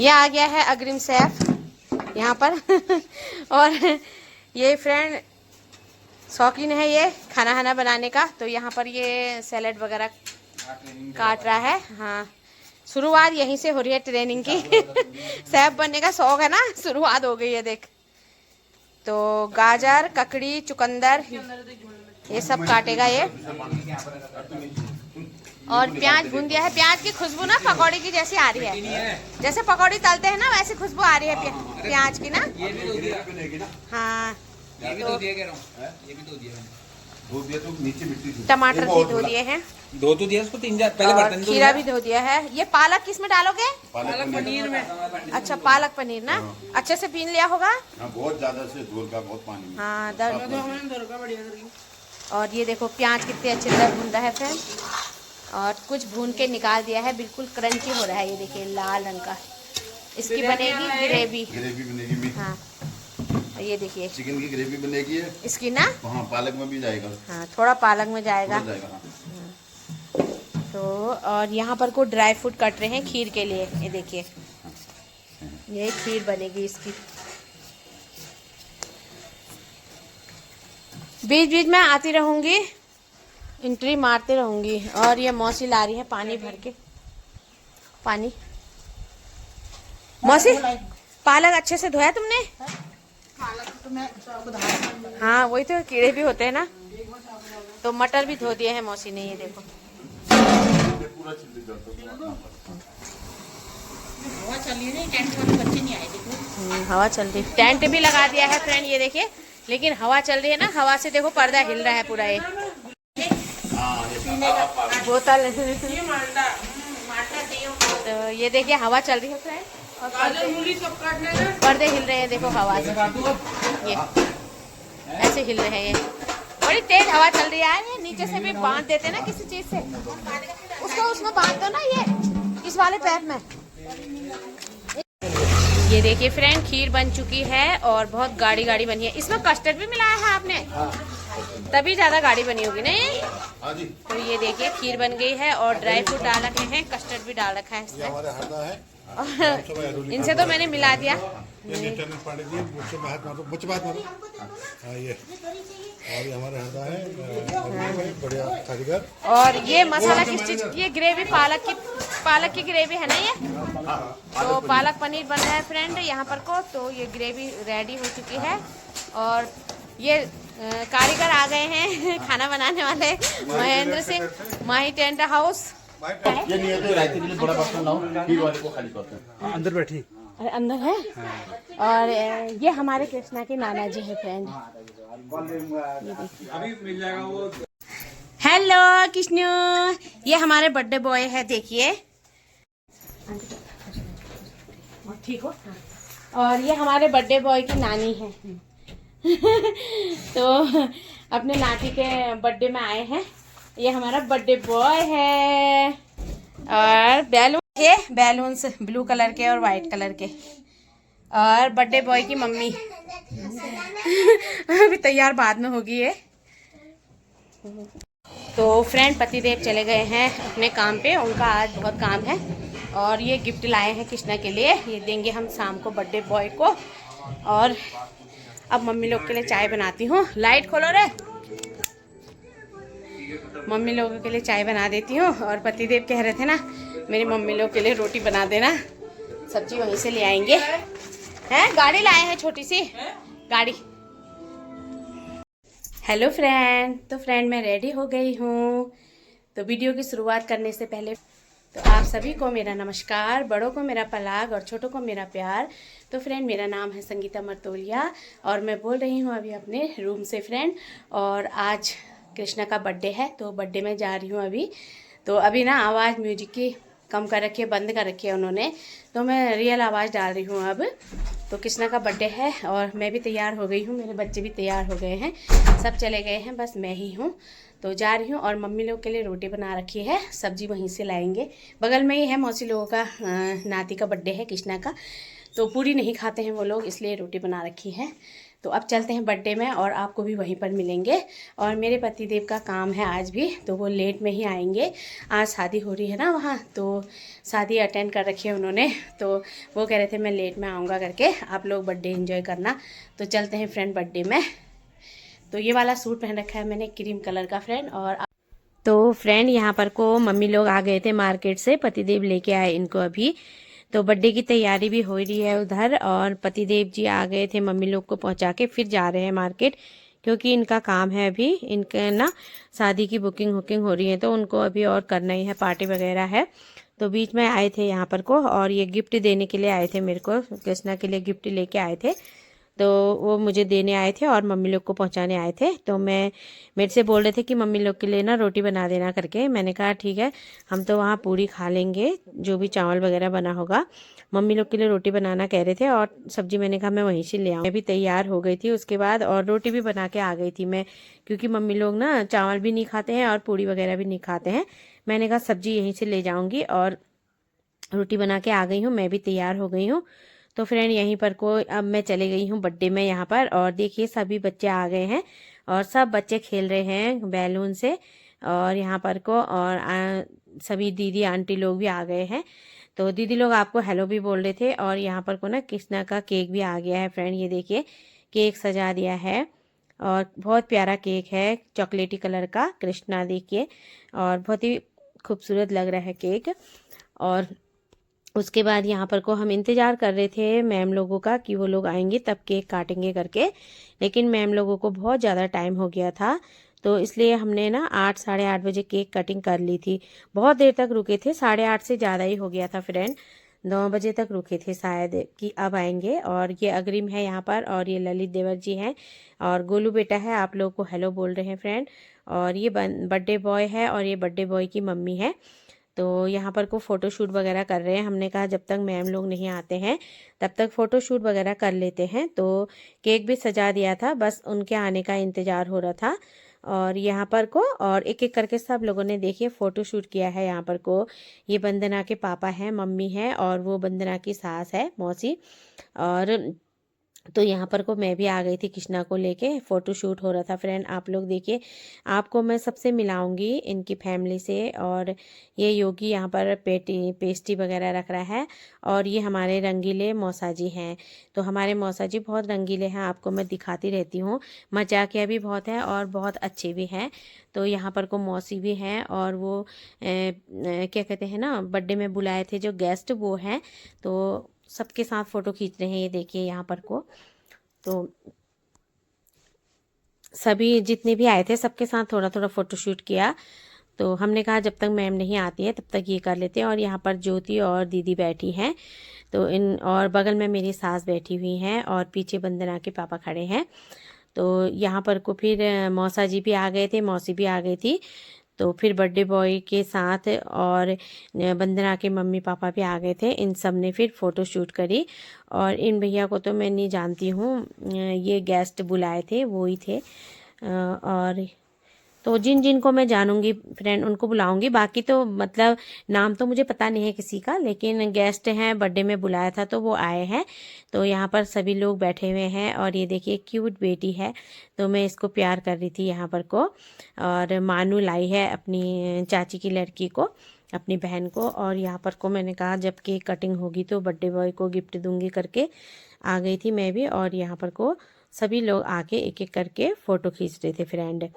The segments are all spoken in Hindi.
ये आ गया है अग्रिम सैफ यहाँ पर और ये फ्रेंड शौकीन है ये खाना खाना बनाने का, तो यहाँ पर ये सैलेड वगैरह काट रहा है। हाँ, शुरुआत यहीं से हो रही है ट्रेनिंग की सैफ बनने का शौक है ना, शुरुआत हो गई है देख। तो गाजर, ककड़ी, चुकंदर ये सब काटेगा ये, और प्याज भून दिया है। प्याज की खुशबू ना पकौड़ी की जैसी आ रही है, जैसे पकौड़ी तलते हैं ना वैसी खुशबू आ रही है प्याज की ना। हाँ, ये भी धो दिया कह रहा हूँ, ये भी धो दिया तो नीचे मिट्टी टमाटर भी धो दिए हैं, धो तो दिया उसको 3-4 पहले बर्तन धो खीरा भी धो दिया है। ये पालक किस में डालोगे? पालक पनीर में। अच्छा, पालक पनीर ना अच्छे से पीन लिया होगा। बहुत ज्यादा से धोल का बहुत पानी में। हाँ, दर्द। और ये देखो प्याज कितने अच्छे तरह भून रहा है फ्रेंड, और कुछ भून के निकाल दिया है, बिल्कुल क्रंची हो रहा है। ये देखिए लाल रंग का, इसकी बनेगी ग्रेवी। ग्रेवी बनेगी। हाँ, ये देखिए चिकन की ग्रेवी बनेगी है इसकी ना। हाँ, पालक में भी जाएगा। हाँ, थोड़ा पालक में जाएगा। हाँ। तो और यहाँ पर को ड्राई फ्रूट कट रहे हैं खीर के लिए। ये देखिए ये खीर बनेगी इसकी। बीच बीच में आती रहूंगी, एंट्री मारते रहूंगी। और ये मौसी ला रही है पानी भर के। पानी मौसी, पालक अच्छे से धोया तुमने? हाँ, वही तो, कीड़े भी होते हैं ना। तो मटर भी धो दिए हैं मौसी ने, ये देखो। हवा चल रही है, टेंट वाले बच्चे नहीं आए देखो। हवा चल रही, टेंट भी लगा दिया है फ्रेंड, ये देखिए। लेकिन हवा चल रही है ना, हवा से देखो पर्दा हिल रहा है पूरा। ये बोतल तो ये देखिए हवा चल रही है फ्रेंड, और पर्दे हिल रहे हैं देखो हवा से। ये ऐसे हिल रहे हैं, ये बड़ी तेज हवा चल रही है। ये नीचे से भी बांध देते ना किसी चीज से, उसको उसमें बांध दो ना, ये इस वाले पैर में। ये देखिए फ्रेंड खीर बन चुकी है, और बहुत गाढ़ी गाढ़ी बनी है। इसमें कस्टर्ड भी मिलाया है आपने, तभी ज्यादा गाढ़ी बनी होगी नहीं? तो ये देखिए खीर बन गई है, और ड्राई फ्रूट डाल रखे हैं, कस्टर्ड भी डाल रखा है इसमें। और इनसे तो मैंने मिला दिया। और हमारे हरदा है बढ़िया कारीगर। और ये मसाला किस चीज, ये ग्रेवी पालक की ग्रेवी है ना ये। तो पालक पनीर बन रहा है फ्रेंड यहाँ पर को। तो ये ग्रेवी रेडी हो चुकी है, और ये कारीगर आ गए हैं खाना बनाने वाले, महेंद्र सिंह, माही टेंट हाउस। ये नहीं है तो रायते के लिए बड़ा बर्तन लाओ, खीर वाले को खाली करते हैं। अंदर बैठी। अरे अंदर है। और ये हमारे कृष्णा के नाना जी है फ्रेंड। अभी मिल जाएगा वो। हेलो कृष्णू, ये हमारे बर्थडे बॉय है देखिए। ठीक हो? और ये हमारे बर्थडे बॉय की नानी है तो अपने नाती के बर्थडे में आए हैं। ये हमारा बर्थडे बॉय है, और बैलून, ये बैलून्स ब्लू कलर के और वाइट कलर के। और बर्थडे बॉय की मम्मी अभी तैयार बाद में होगी ये। तो फ्रेंड पतिदेव चले गए हैं अपने काम पे, उनका आज बहुत काम है। और ये गिफ्ट लाए हैं कृष्णा के लिए, ये देंगे हम शाम को बर्थडे बॉय को। और अब मम्मी लोग के लिए चाय बनाती हूँ। लाइट खोलो रे। मम्मी लोगों के लिए चाय बना देती हूँ। और पतिदेव कह रहे थे ना मेरी मम्मी लोग के लिए रोटी बना देना, सब्जी वहीं से ले आएंगे। हैं, गाड़ी लाए हैं छोटी सी गाड़ी। हेलो फ्रेंड, तो फ्रेंड मैं रेडी हो गई हूँ। तो वीडियो की शुरुआत करने से पहले तो आप सभी को मेरा नमस्कार, बड़ों को मेरा पलाग और छोटों को मेरा प्यार। तो फ्रेंड मेरा नाम है संगीता मरतोलिया, और मैं बोल रही हूँ अभी अपने रूम से फ्रेंड। और आज कृष्णा का बर्थडे है, तो बर्थडे में जा रही हूँ अभी। तो अभी ना आवाज़ म्यूजिक की कम कर रखी है, बंद कर रखी है उन्होंने, तो मैं रियल आवाज़ डाल रही हूँ अब। तो कृष्णा का बर्थडे है, और मैं भी तैयार हो गई हूँ, मेरे बच्चे भी तैयार हो गए हैं, सब चले गए हैं, बस मैं ही हूँ। तो जा रही हूँ, और मम्मी लोग के लिए रोटी बना रखी है, सब्जी वहीं से लाएंगे। बगल में ही है मौसी लोगों का, नाती का बर्थडे है कृष्णा का, तो पूरी नहीं खाते हैं वो लोग, इसलिए रोटी बना रखी है। तो अब चलते हैं बर्थडे में और आपको भी वहीं पर मिलेंगे। और मेरे पतिदेव का काम है आज भी, तो वो लेट में ही आएंगे। आज शादी हो रही है ना वहाँ, तो शादी अटेंड कर रखी है उन्होंने, तो वो कह रहे थे मैं लेट में आऊँगा करके, आप लोग बर्थडे एंजॉय करना। तो चलते हैं फ्रेंड बर्थडे में। तो ये वाला सूट पहन रखा है मैंने क्रीम कलर का फ्रेंड। और तो फ्रेंड यहाँ पर को मम्मी लोग आ गए थे मार्केट से, पतिदेव लेके आए इनको अभी। तो बर्थडे की तैयारी भी हो रही है उधर, और पतिदेव जी आ गए थे मम्मी लोग को पहुंचा के, फिर जा रहे हैं मार्केट, क्योंकि इनका काम है अभी, इनके ना शादी की बुकिंग हो रही है, तो उनको अभी और करना ही है, पार्टी वगैरह है। तो बीच में आए थे यहाँ पर को, और ये गिफ्ट देने के लिए आए थे मेरे को, कृष्णा के लिए गिफ्ट लेके आए थे। तो वो मुझे देने आए थे और मम्मी लोग को पहुंचाने आए थे। तो मेरे से बोल रहे थे कि मम्मी लोग के लिए ना रोटी बना देना करके। मैंने कहा ठीक है, हम तो वहाँ पूरी खा लेंगे, जो भी चावल वगैरह बना होगा। मम्मी लोग के लिए रोटी बनाना कह रहे थे, और सब्जी मैंने कहा मैं वहीं से ले आऊँ। मैं भी तैयार हो गई थी उसके बाद, और रोटी भी बना के आ गई थी मैं, क्योंकि मम्मी लोग ना चावल भी नहीं खाते हैं और पूड़ी वगैरह भी नहीं खाते हैं। मैंने कहा सब्जी यहीं से ले जाऊँगी, और रोटी बना के आ गई हूँ, मैं भी तैयार हो गई हूँ। तो फ्रेंड यहीं पर को अब मैं चले गई हूँ बर्थडे में यहाँ पर, और देखिए सभी बच्चे आ गए हैं, और सब बच्चे खेल रहे हैं बैलून से, और यहाँ पर को और सभी दीदी आंटी लोग भी आ गए हैं। तो दीदी लोग आपको हेलो भी बोल रहे थे। और यहाँ पर को ना कृष्णा का केक भी आ गया है फ्रेंड, ये देखिए केक सजा दिया है, और बहुत प्यारा केक है, चॉकलेटी कलर का कृष्णा देखिए, और बहुत ही खूबसूरत लग रहा है केक। और उसके बाद यहाँ पर को हम इंतज़ार कर रहे थे मैम लोगों का कि वो लोग आएंगे तब केक काटेंगे करके, लेकिन मैम लोगों को बहुत ज़्यादा टाइम हो गया था, तो इसलिए हमने ना 8 साढ़े 8 बजे केक कटिंग कर ली थी। बहुत देर तक रुके थे, 8:30 से ज़्यादा ही हो गया था फ्रेंड, 9 बजे तक रुके थे शायद कि अब आएंगे। और ये अग्रिम है यहाँ पर, और ये ललित देवर जी हैं, और गोलू बेटा है, आप लोग को हेलो बोल रहे हैं फ्रेंड। और ये बर्थडे बॉय है, और ये बर्थडे बॉय की मम्मी है। तो यहाँ पर को फ़ोटो शूट वगैरह कर रहे हैं। हमने कहा जब तक मैम लोग नहीं आते हैं तब तक फ़ोटो शूट वगैरह कर लेते हैं। तो केक भी सजा दिया था, बस उनके आने का इंतज़ार हो रहा था। और यहाँ पर को और एक एक करके सब लोगों ने देखिए फ़ोटो शूट किया है। यहाँ पर को ये वंदना के पापा हैं, मम्मी है, और वो वंदना की सास है, मौसी। और तो यहाँ पर को मैं भी आ गई थी कृष्णा को लेके, फ़ोटो शूट हो रहा था फ्रेंड। आप लोग देखिए, आपको मैं सबसे मिलाऊंगी इनकी फैमिली से। और ये योगी यहाँ पर पेस्ट्री वगैरह रख रहा है, और ये हमारे रंगीले मौसा जी हैं। तो हमारे मौसा जी बहुत रंगीले हैं, आपको मैं दिखाती रहती हूँ, मजाकिया भी बहुत है और बहुत अच्छे भी हैं। तो यहाँ पर को मौसी भी हैं, और वो क्या कहते हैं ना, बर्थडे में बुलाए थे जो गेस्ट वो हैं, तो सबके साथ फ़ोटो खींच रहे हैं। ये देखिए यहाँ पर को तो सभी जितने भी आए थे सबके साथ थोड़ा थोड़ा फ़ोटो शूट किया। तो हमने कहा जब तक मैम नहीं आती है तब तक ये कर लेते हैं। और यहाँ पर ज्योति और दीदी बैठी हैं, तो और बगल में मेरी सास बैठी हुई हैं, और पीछे वंदना के पापा खड़े हैं। तो यहाँ पर को फिर मौसा जी भी आ गए थे, मौसी भी आ गई थी। तो फिर बर्थडे बॉय के साथ और वंदना के मम्मी पापा भी आ गए थे, इन सब ने फिर फ़ोटो शूट करी। और इन भैया को तो मैं नहीं जानती हूँ, ये गेस्ट बुलाए थे वो ही थे। और तो जिन जिन को मैं जानूंगी फ्रेंड उनको बुलाऊंगी, बाकी तो मतलब नाम तो मुझे पता नहीं है किसी का, लेकिन गेस्ट हैं, बर्थडे में बुलाया था तो वो आए हैं। तो यहाँ पर सभी लोग बैठे हुए हैं, और ये देखिए क्यूट बेटी है, तो मैं इसको प्यार कर रही थी यहाँ पर को। और मानू लाई है अपनी चाची की लड़की को, अपनी बहन को। और यहाँ पर को मैंने कहा जब केक कटिंग होगी तो बर्थडे बॉय को गिफ्ट दूंगी करके आ गई थी मैं भी। और यहाँ पर को सभी लोग आके एक एक करके फ़ोटो खींच रहे थे फ्रेंड।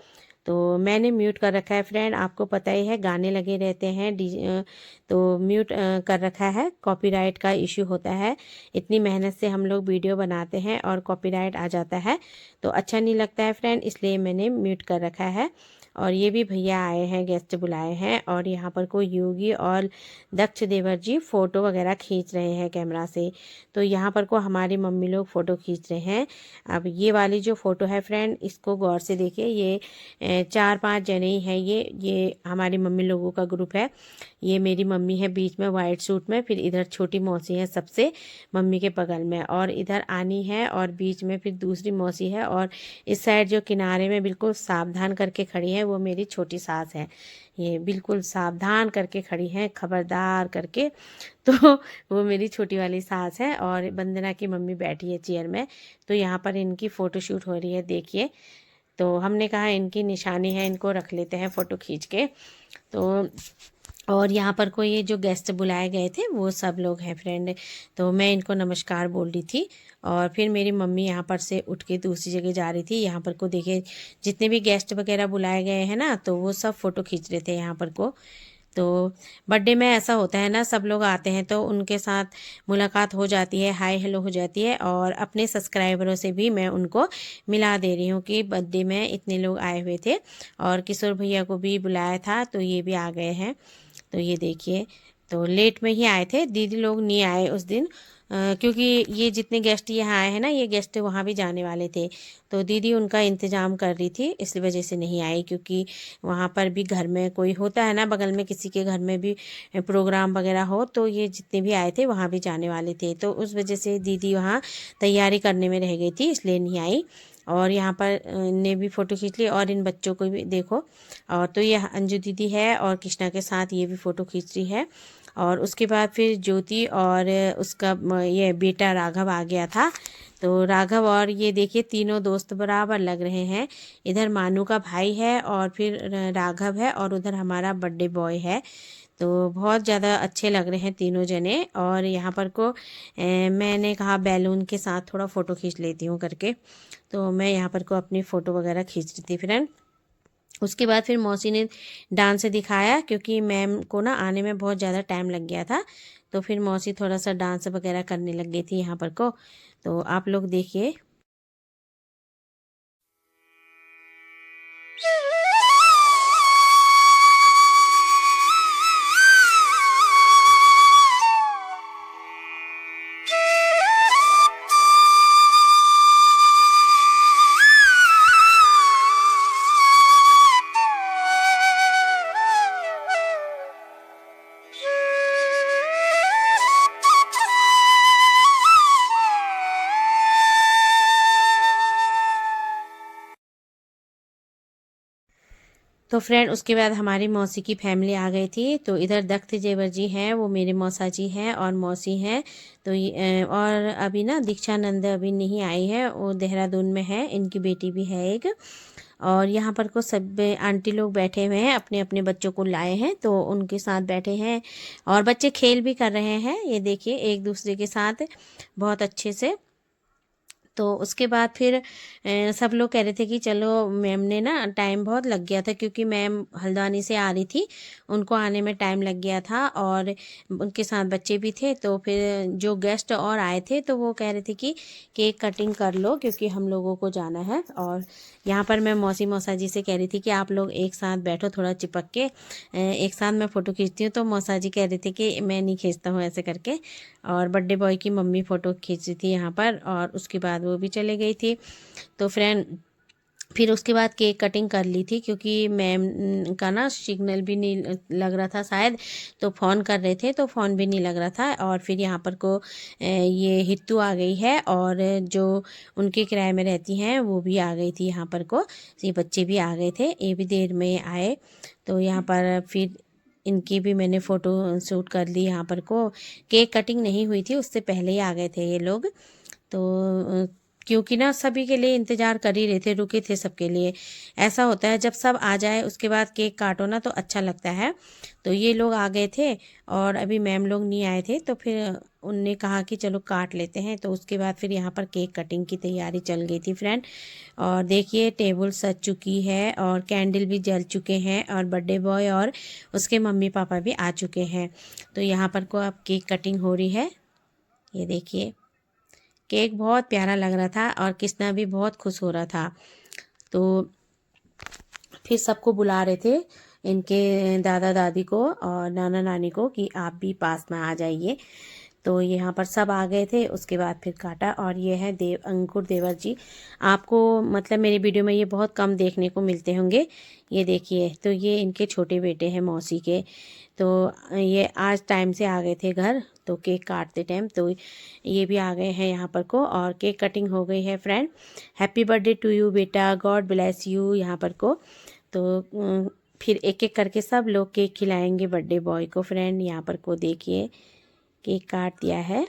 तो मैंने म्यूट कर रखा है फ्रेंड, आपको पता ही है गाने लगे रहते हैं, तो म्यूट कर रखा है, कॉपीराइट का इशू होता है। इतनी मेहनत से हम लोग वीडियो बनाते हैं और कॉपीराइट आ जाता है तो अच्छा नहीं लगता है फ्रेंड, इसलिए मैंने म्यूट कर रखा है। और ये भी भैया आए हैं, गेस्ट बुलाए हैं। और यहाँ पर कोई योगी और दक्ष देवर जी फ़ोटो वगैरह खींच रहे हैं कैमरा से। तो यहाँ पर को हमारी मम्मी लोग फ़ोटो खींच रहे हैं। अब ये वाली जो फ़ोटो है फ्रेंड, इसको गौर से देखिए, ये 4-5 जने ही हैं। ये हमारी मम्मी लोगों का ग्रुप है। ये मेरी मम्मी है बीच में वाइट सूट में, फिर इधर छोटी मौसी है सबसे मम्मी के बगल में, और इधर आनी है, और बीच में फिर दूसरी मौसी है, और इस साइड जो किनारे में बिल्कुल सावधान करके खड़ी है हैं वो मेरी छोटी सास है। ये बिल्कुल सावधान करके खड़ी हैं, खबरदार करके। तो वो मेरी छोटी वाली सास है और वंदना की मम्मी बैठी है चेयर में। तो यहाँ पर इनकी फ़ोटो शूट हो रही है, देखिए। तो हमने कहा इनकी निशानी है, इनको रख लेते हैं फ़ोटो खींच के। तो और यहाँ पर कोई ये जो गेस्ट बुलाए गए थे वो सब लोग हैं फ्रेंड। तो मैं इनको नमस्कार बोल रही थी और फिर मेरी मम्मी यहाँ पर से उठ के दूसरी जगह जा रही थी। यहाँ पर को देखिए जितने भी गेस्ट वगैरह बुलाए गए हैं ना, तो वो सब फ़ोटो खींच रहे थे यहाँ पर को। तो बर्थडे में ऐसा होता है ना, सब लोग आते हैं तो उनके साथ मुलाकात हो जाती है, हाय हेलो हो जाती है। और अपने सब्सक्राइबरों से भी मैं उनको मिला दे रही हूँ कि बर्थडे में इतने लोग आए हुए थे और किशोर भैया को भी बुलाया था, तो ये भी आ गए हैं। तो ये देखिए, तो लेट में ही आए थे, दीदी लोग नहीं आए उस दिन क्योंकि ये जितने गेस्ट यहाँ आए हैं ना, ये गेस्ट वहाँ भी जाने वाले थे। तो दीदी उनका इंतज़ाम कर रही थी, इस वजह से नहीं आई। क्योंकि वहाँ पर भी घर में कोई होता है ना, बगल में किसी के घर में भी प्रोग्राम वगैरह हो, तो ये जितने भी आए थे वहाँ भी जाने वाले थे। तो उस वजह से दीदी वहाँ तैयारी करने में रह गई थी, इसलिए नहीं आई। और यहाँ पर ने भी फ़ोटो खींच ली और इन बच्चों को भी देखो। और तो ये अंजू दीदी है और कृष्णा के साथ ये भी फ़ोटो खींच रही है। और उसके बाद फिर ज्योति और उसका ये बेटा राघव आ गया था। तो राघव और ये देखिए तीनों दोस्त बराबर लग रहे हैं। इधर मानू का भाई है और फिर राघव है और उधर हमारा बर्थडे बॉय है। तो बहुत ज़्यादा अच्छे लग रहे हैं तीनों जने। और यहाँ पर को मैंने कहा बैलून के साथ थोड़ा फ़ोटो खींच लेती हूँ करके। तो मैं यहाँ पर को अपनी फ़ोटो वगैरह खींच रही थी फ्रेंड। उसके बाद फिर मौसी ने डांस दिखाया क्योंकि मैम को ना आने में बहुत ज़्यादा टाइम लग गया था। तो फिर मौसी थोड़ा सा डांस वगैरह करने लग गई थी यहाँ पर को। तो आप लोग देखिए। तो फ्रेंड उसके बाद हमारी मौसी की फैमिली आ गई थी। तो इधर दख्त जेवर जी हैं, वो मेरे मौसा जी हैं और मौसी हैं। तो और अभी ना दीक्षा नंद अभी नहीं आई है, वो देहरादून में है, इनकी बेटी भी है एक। और यहाँ पर को सब आंटी लोग बैठे हुए हैं, अपने अपने बच्चों को लाए हैं तो उनके साथ बैठे हैं। और बच्चे खेल भी कर रहे हैं, ये देखिए एक दूसरे के साथ बहुत अच्छे से। तो उसके बाद फिर सब लोग कह रहे थे कि चलो, मैम ने ना टाइम बहुत लग गया था क्योंकि मैम हल्द्वानी से आ रही थी, उनको आने में टाइम लग गया था और उनके साथ बच्चे भी थे। तो फिर जो गेस्ट और आए थे तो वो कह रहे थे कि केक कटिंग कर लो क्योंकि हम लोगों को जाना है। और यहाँ पर मैं मौसी मौसा जी से कह रही थी कि आप लोग एक साथ बैठो, थोड़ा चिपक के एक साथ मैं फ़ोटो खींचती हूँ। तो मौसा जी कह रहे थे कि मैं नहीं खींचता हूँ ऐसे करके। और बर्थडे बॉय की मम्मी फ़ोटो खींच रही थी यहाँ पर और उसके बाद वो भी चले गई थी। तो फ्रेंड फिर उसके बाद केक कटिंग कर ली थी क्योंकि मैम का ना सिग्नल भी नहीं लग रहा था शायद, तो फ़ोन कर रहे थे तो फ़ोन भी नहीं लग रहा था। और फिर यहाँ पर को ये हित्तू आ गई है और जो उनके किराए में रहती हैं वो भी आ गई थी यहाँ पर को। ये बच्चे भी आ गए थे, ये भी देर में आए। तो यहाँ पर फिर इनकी भी मैंने फ़ोटो शूट कर ली यहाँ पर को। केक कटिंग नहीं हुई थी, उससे पहले ही आ गए थे ये लोग। तो क्योंकि ना सभी के लिए इंतज़ार कर ही रहे थे, रुके थे सबके लिए। ऐसा होता है जब सब आ जाए उसके बाद केक काटो ना तो अच्छा लगता है। तो ये लोग आ गए थे और अभी मैम लोग नहीं आए थे, तो फिर उनने कहा कि चलो काट लेते हैं। तो उसके बाद फिर यहाँ पर केक कटिंग की तैयारी चल गई थी फ्रेंड। और देखिए टेबल सज चुकी है और कैंडल भी जल चुके हैं और बर्थडे बॉय और उसके मम्मी पापा भी आ चुके हैं। तो यहाँ पर को अब केक कटिंग हो रही है, ये देखिए। केक बहुत प्यारा लग रहा था और कृष्णा भी बहुत खुश हो रहा था। तो फिर सबको बुला रहे थे, इनके दादा दादी को और नाना नानी को, कि आप भी पास में आ जाइए। तो यहाँ पर सब आ गए थे। उसके बाद फिर काटा। और ये है अंकुर देवर जी। आपको मतलब मेरी वीडियो में ये बहुत कम देखने को मिलते होंगे, ये देखिए। तो ये इनके छोटे बेटे हैं मौसी के। तो ये आज टाइम से आ गए थे घर, तो केक काटते टाइम तो ये भी आ गए हैं यहाँ पर को। और केक कटिंग हो गई है friend. Happy birthday to you बेटा, गॉड ब्लेस यू यहाँ पर को। तो फिर एक एक करके सब लोग केक खिलाएंगे बर्थडे बॉय को। फ्रेंड यहाँ पर को देखिए केक काट दिया है।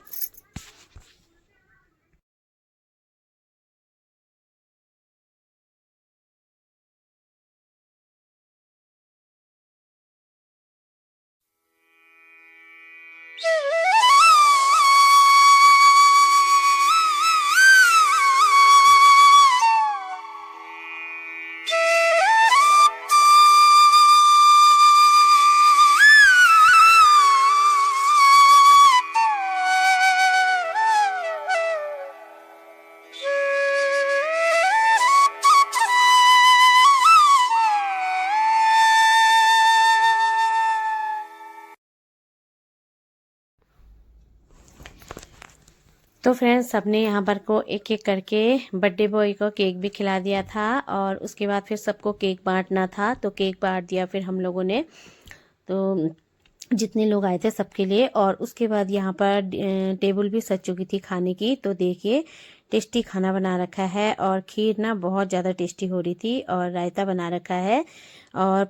तो फ्रेंड्स सबने यहाँ पर को एक एक करके बर्थडे बॉय को केक भी खिला दिया था और उसके बाद फिर सबको केक बांटना था, तो केक बांट दिया फिर हम लोगों ने, तो जितने लोग आए थे सबके लिए। और उसके बाद यहाँ पर टेबल भी सज चुकी थी खाने की। तो देखिए टेस्टी खाना बना रखा है और खीर ना बहुत ज़्यादा टेस्टी हो रही थी और रायता बना रखा है और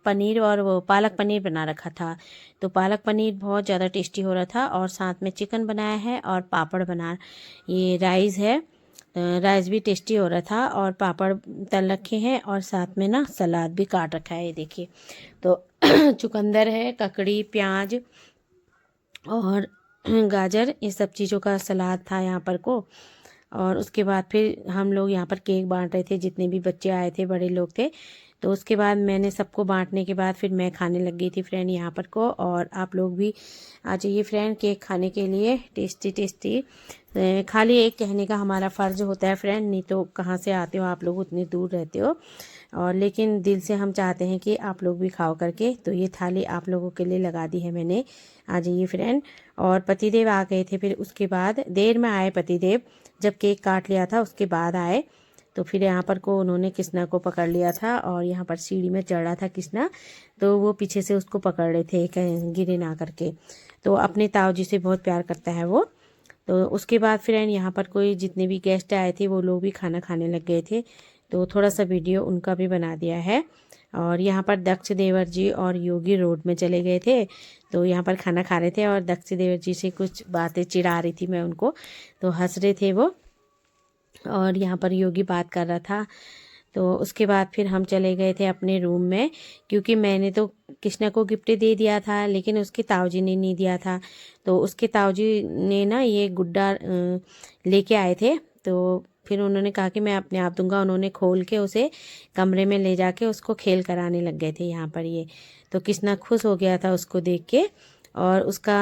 पनीर और वो पालक पनीर बना रखा था। तो पालक पनीर बहुत ज़्यादा टेस्टी हो रहा था और साथ में चिकन बनाया है और पापड़ ये राइस है, राइस भी टेस्टी हो रहा था और पापड़ तल रखे हैं और साथ में ना सलाद भी काट रखा है। ये देखिए तो चुकंदर है, ककड़ी, प्याज और गाजर, ये सब चीज़ों का सलाद था यहाँ पर को। और उसके बाद फिर हम लोग यहाँ पर केक बांट रहे थे, जितने भी बच्चे आए थे बड़े लोग थे। तो उसके बाद मैंने सबको बांटने के बाद फिर मैं खाने लग गई थी फ्रेंड यहाँ पर को। और आप लोग भी आ जाइए फ्रेंड केक खाने के लिए, टेस्टी टेस्टी। खाली एक कहने का हमारा फ़र्ज़ होता है फ्रेंड, नहीं तो कहाँ से आते हो आप लोग, उतनी दूर रहते हो, और लेकिन दिल से हम चाहते हैं कि आप लोग भी खाओ करके। तो ये थाली आप लोगों के लिए लगा दी है मैंने, आ जाइए फ्रेंड। और पतिदेव आ गए थे, फिर उसके बाद देर में आए पतिदेव, जब केक काट लिया था उसके बाद आए। तो फिर यहाँ पर को उन्होंने कृष्णा को पकड़ लिया था और यहाँ पर सीढ़ी में चढ़ रहा था कृष्णा, तो वो पीछे से उसको पकड़ रहे थे कहीं गिरे ना करके। तो अपने ताऊ जी से बहुत प्यार करता है वो। तो उसके बाद फ्रेंड यहाँ पर कोई जितने भी गेस्ट आए थे वो लोग भी खाना खाने लग गए थे, तो थोड़ा सा वीडियो उनका भी बना दिया है। और यहाँ पर दक्ष देवर जी और योगी रोड में चले गए थे, तो यहाँ पर खाना खा रहे थे और दक्ष देवर जी से कुछ बातें चिढ़ा रही थी मैं उनको, तो हंस रहे थे वो और यहाँ पर योगी बात कर रहा था। तो उसके बाद फिर हम चले गए थे अपने रूम में, क्योंकि मैंने तो कृष्णा को गिफ्ट दे दिया था लेकिन उसके ताऊ जी ने नहीं दिया था। तो उसके ताऊ जी ने ना ये गुड्डा लेके आए थे, तो फिर उन्होंने कहा कि मैं अपने आप दूंगा। उन्होंने खोल के उसे कमरे में ले जाके उसको खेल कराने लग गए थे यहाँ पर ये। तो कृष्णा खुश हो गया था उसको देख के और उसका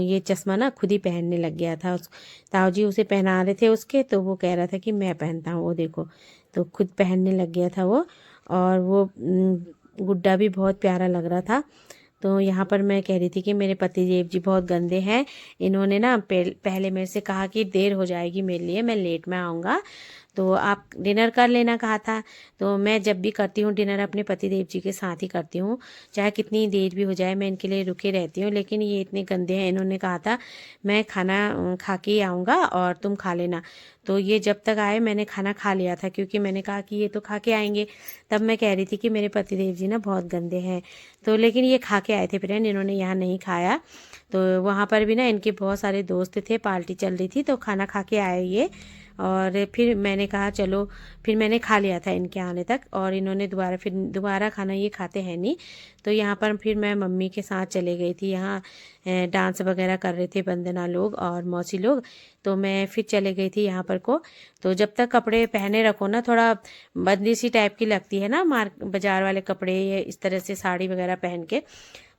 ये चश्मा ना खुद ही पहनने लग गया था। उस ताऊ जी उसे पहना रहे थे उसके, तो वो कह रहा था कि मैं पहनता हूँ, वो देखो, तो खुद पहनने लग गया था वो। और वो गुड्डा भी बहुत प्यारा लग रहा था। तो यहाँ पर मैं कह रही थी कि मेरे पतिदेव जी बहुत गंदे हैं, इन्होंने ना पहले मेरे से कहा कि देर हो जाएगी मेरे लिए, मैं लेट में आऊँगा, तो आप डिनर कर लेना कहा था। तो मैं जब भी करती हूँ डिनर अपने पतिदेव जी के साथ ही करती हूँ, चाहे कितनी देर भी हो जाए मैं इनके लिए रुके रहती हूँ। लेकिन ये इतने गंदे हैं, इन्होंने कहा था मैं खाना खा के ही आऊँगा और तुम खा लेना। तो ये जब तक आए मैंने खाना खा लिया था, क्योंकि मैंने कहा कि ये तो खा के आएंगे। तब मैं कह रही थी कि मेरे पतिदेव जी ना बहुत गंदे हैं, तो लेकिन ये खा के आए थे फ्रेंड, इन्होंने यहाँ नहीं खाया। तो वहाँ पर भी ना इनके बहुत सारे दोस्त थे, पार्टी चल रही थी, तो खाना खा के आए ये। और फिर मैंने कहा चलो, फिर मैंने खा लिया था इनके आने तक, और इन्होंने दोबारा खाना ये खाते हैं नहीं। तो यहाँ पर फिर मैं मम्मी के साथ चले गई थी, यहाँ डांस वगैरह कर रहे थे वंदना लोग और मौसी लोग, तो मैं फिर चले गई थी यहाँ पर को। तो जब तक कपड़े पहने रखो ना, थोड़ा बंदी सी टाइप की लगती है ना बाजार वाले कपड़े, ये इस तरह से साड़ी वगैरह पहन के।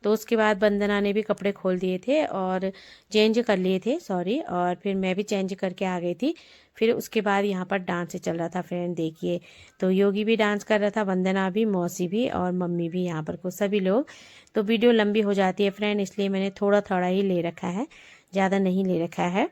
तो उसके बाद वंदना ने भी कपड़े खोल दिए थे और चेंज कर लिए थे, सॉरी, और फिर मैं भी चेंज करके आ गई थी। फिर उसके बाद यहाँ पर डांस चल रहा था फ्रेंड, देखिए, तो योगी भी डांस कर रहा था, वंदना भी, मौसी भी और मम्मी भी, यहाँ पर को सभी लोग। तो वीडियो लंबी हो जाती है फ्रेंड, इसलिए मैंने थोड़ा थोड़ा ही ले रखा है, ज़्यादा नहीं ले रखा है।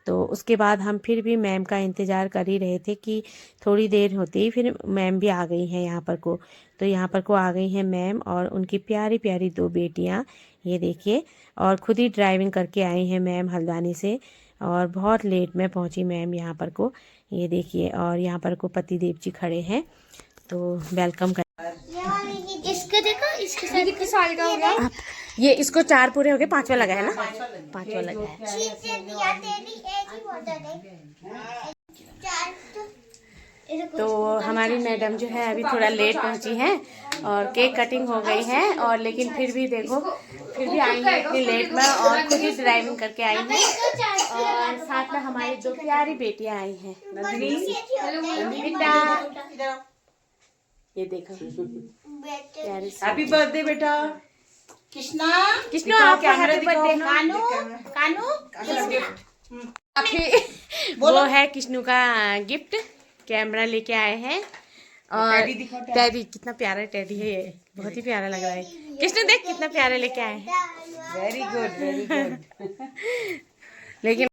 तो उसके बाद हम फिर भी मैम का इंतज़ार कर ही रहे थे कि थोड़ी देर होती ही फिर मैम भी आ गई हैं यहाँ पर को। तो यहाँ पर को आ गई हैं मैम और उनकी प्यारी प्यारी 2 बेटियाँ, ये देखिए, और खुद ही ड्राइविंग करके आई हैं मैम हल्द्वानी से, और बहुत लेट में पहुँची मैम यहाँ पर को, ये देखिए। और यहाँ पर को पतिदेव जी खड़े हैं, तो वेलकम कर। इसके देखो, इसके साथ कितने साल का हो गया? ये इसको 4 पूरे हो गए, 5वां लगा है ना, 5वां लगा है। तो हमारी मैडम जो है अभी थोड़ा लेट पहुंची है और केक कटिंग हो गई है, और लेकिन फिर भी देखो फिर भी आई है इतनी लेट में, और खुद ही ड्राइविंग करके आई है। और साथ में हमारी 2 प्यारी बेटियां आई हैं, नंदिनी बेटा, ये देखो प्यारी सी। हैप्पी बर्थडे बेटा कृष्णा। कृष्णा आपका हैप्पी बर्थडे। कानू कानू वो है कृष्णु का गिफ्ट, कैमरा लेके आए हैं। और टेडी कितना प्यारा टेडी है, ये बहुत ही प्यारा लग रहा है। कृष्णु देख कितना प्यारा लेके आए हैं। Very good very good. लेकिन